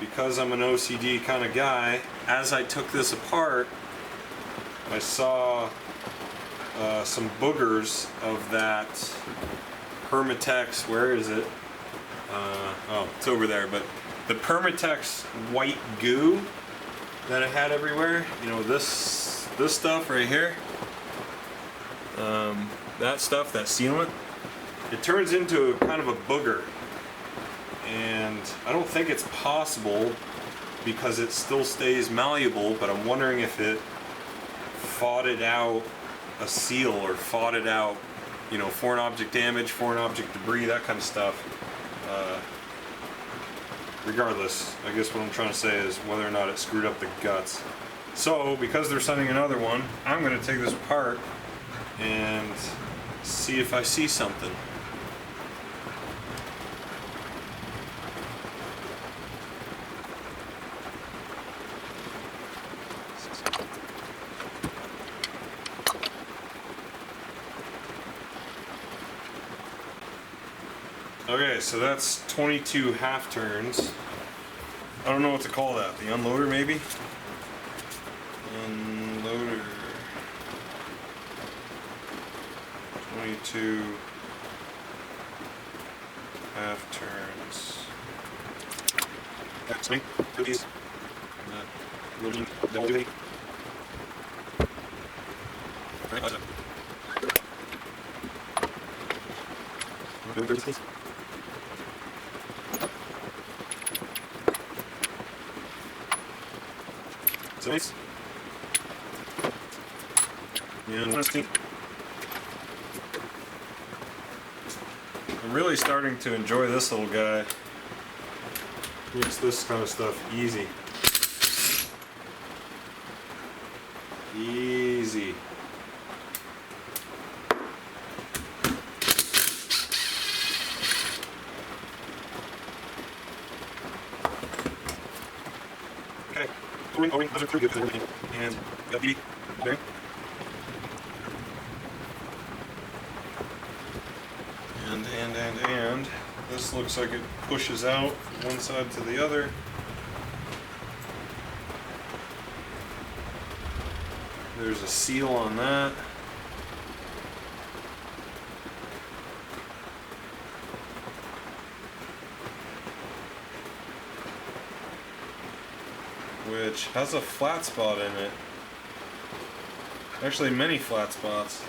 because I'm an OCD kind of guy, as I took this apart, I saw some boogers of that Permatex, where is it? Oh, it's over there, but the Permatex white goo that it had everywhere, you know, this stuff right here, that stuff, that sealant, it turns into kind of a booger. And I don't think it's possible because it still stays malleable, but I'm wondering if it foughted out a seal or foughted out, you know, foreign object damage, foreign object debris, that kind of stuff. Regardless, I guess what I'm trying to say is whether or not it screwed up the guts. So, because they're sending another one, I'm going to take this apart and see if I see something. Okay, so that's 22 half turns. I don't know what to call that. The unloader, maybe? Unloader. 22 half turns. That's me. Cookies. Loading. Double duty. Right, how's it? Nice. And I'm really starting to enjoy this little guy. Makes this kind of stuff easy. Easy. Okay. O-ring, those are pretty good because everything. And got BB there. And this looks like it pushes out from one side to the other. There's a seal on that. Which has a flat spot in it. Actually, many flat spots.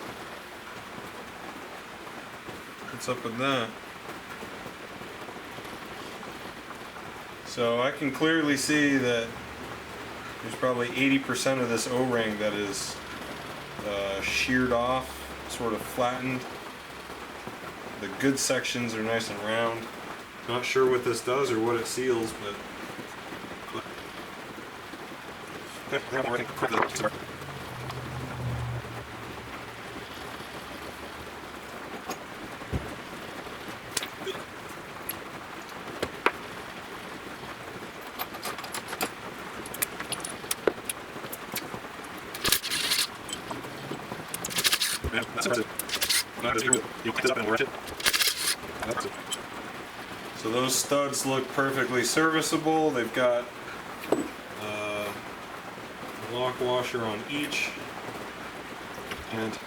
What's up with that? So I can clearly see that there's probably 80% of this O-ring that is sheared off, sort of flattened. The good sections are nice and round. Not sure what this does or what it seals, but so those studs look perfectly serviceable. They've got a lock washer on each, and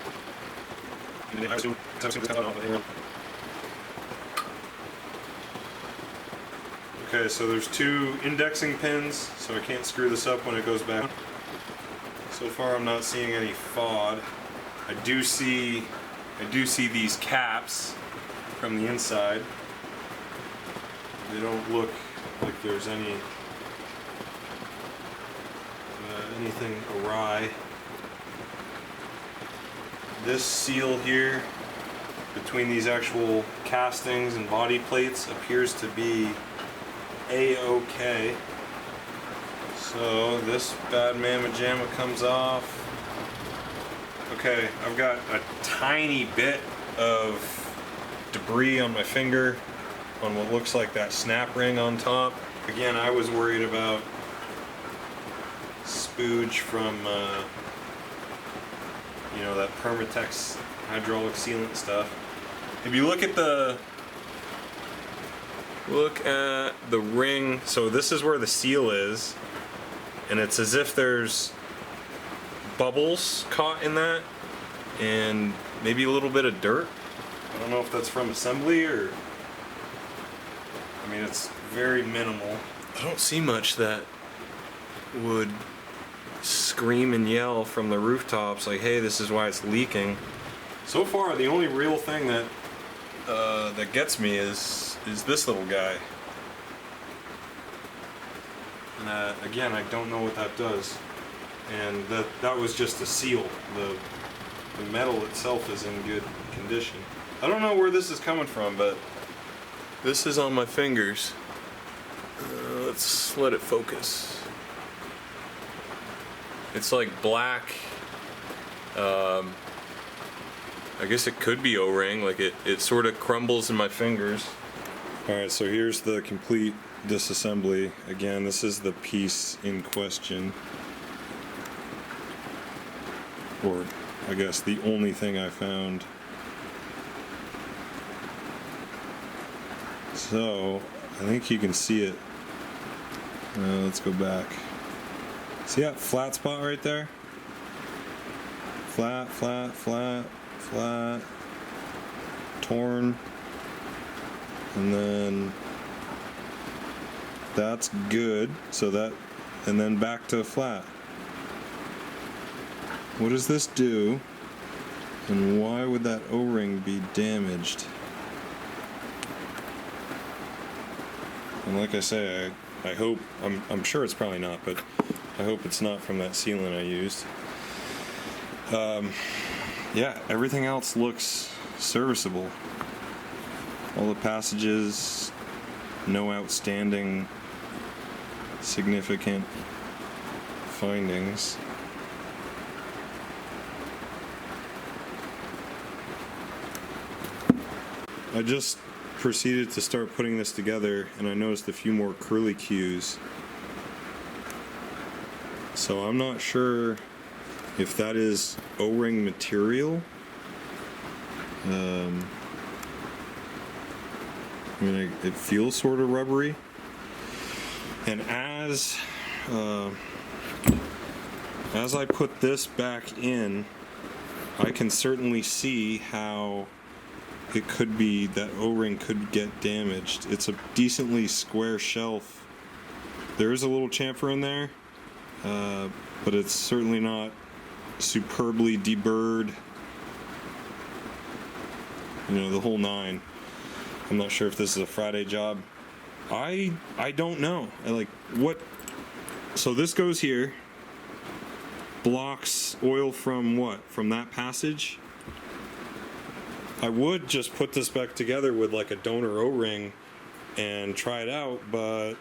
okay, so there's two indexing pins, so I can't screw this up when it goes back. So far I'm not seeing any FOD. I do see these caps from the inside. They don't look like there's anything awry. This seal here between these actual castings and body plates appears to be A-OK. So this bad mamma jamma comes off. Okay, I've got a tiny bit of debris on my finger on what looks like that snap ring on top. Again, I was worried about spooge from you know, that Permatex hydraulic sealant stuff. If you look at the Look at the ring. So this is where the seal is, and it's as if there's bubbles caught in that, and maybe a little bit of dirt. I don't know if that's from assembly or... I mean, it's very minimal. I don't see much that would scream and yell from the rooftops like, hey, this is why it's leaking. So far, the only real thing that that gets me is this little guy. And again, I don't know what that does. And that was just a seal. The metal itself is in good condition. I don't know where this is coming from, but this is on my fingers. Let's let it focus. It's like black. I guess it could be O-ring, like it sort of crumbles in my fingers. Alright, so here's the complete disassembly. Again, this is the piece in question. Or, I guess, the only thing I found. So, I think you can see it. Let's go back. See that flat spot right there? Flat, flat, flat, flat, torn, and then that's good. So that, and then back to flat. What does this do? And why would that O-ring be damaged? And like I say, I hope, I'm sure it's probably not, but I hope it's not from that sealant I used. Yeah, everything else looks serviceable. All the passages, no outstanding significant findings. I just proceeded to start putting this together, and I noticed a few more curly cues. So I'm not sure if that is O-ring material. I mean, it feels sort of rubbery. And as I put this back in, I can certainly see how it could be that O-ring could get damaged. It's a decently square shelf. There is a little chamfer in there, but it's certainly not superbly deburred. You know, the whole nine. I'm not sure if this is a Friday job. I don't know. So this goes here, blocks oil from what? From that passage? I would just put this back together with like a donor O-ring and try it out, but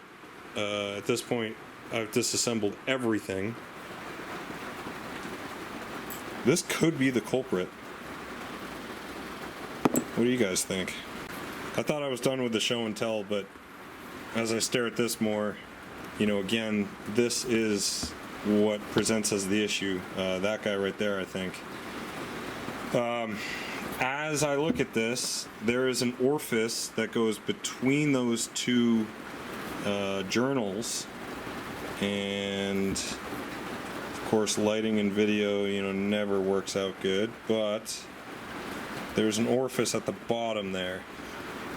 at this point I've disassembled everything. This could be the culprit. What do you guys think? I thought I was done with the show and tell, but as I stare at this more, you know, again, this is what presents as the issue. That guy right there, I think. As I look at this, there is an orifice that goes between those two journals, and of course lighting and video, you know, never works out good, but there's an orifice at the bottom there.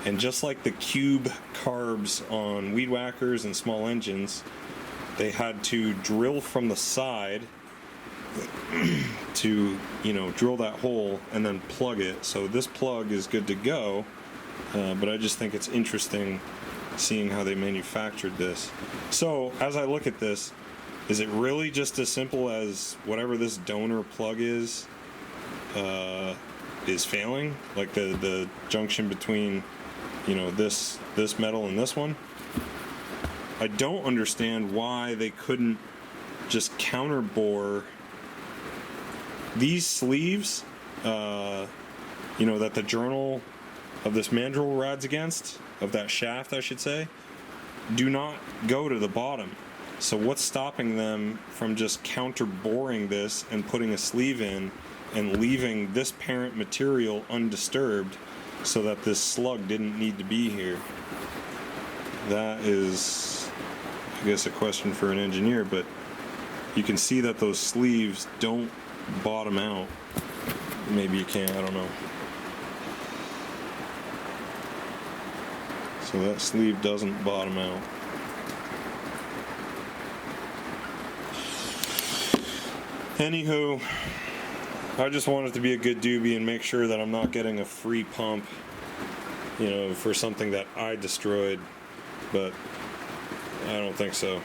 And just like the cube carbs on weed whackers and small engines, they had to drill from the side to, you know, drill that hole and then plug it. So this plug is good to go, but I just think it's interesting seeing how they manufactured this. So as I look at this, is it really just as simple as whatever this donor plug is failing? Like the junction between, you know, this metal and this one? I don't understand why they couldn't just counterbore these sleeves, you know, that the journal of this mandrel rides against, of that shaft I should say, do not go to the bottom. So what's stopping them from just counterboring this and putting a sleeve in and leaving this parent material undisturbed so that this slug didn't need to be here? that is, I guess, a question for an engineer, but you can see that those sleeves don't bottom out. Maybe you can, I don't know. So that sleeve doesn't bottom out. Anywho, I just want it to be a good doobie and make sure that I'm not getting a free pump, you know, for something that I destroyed, but I don't think so.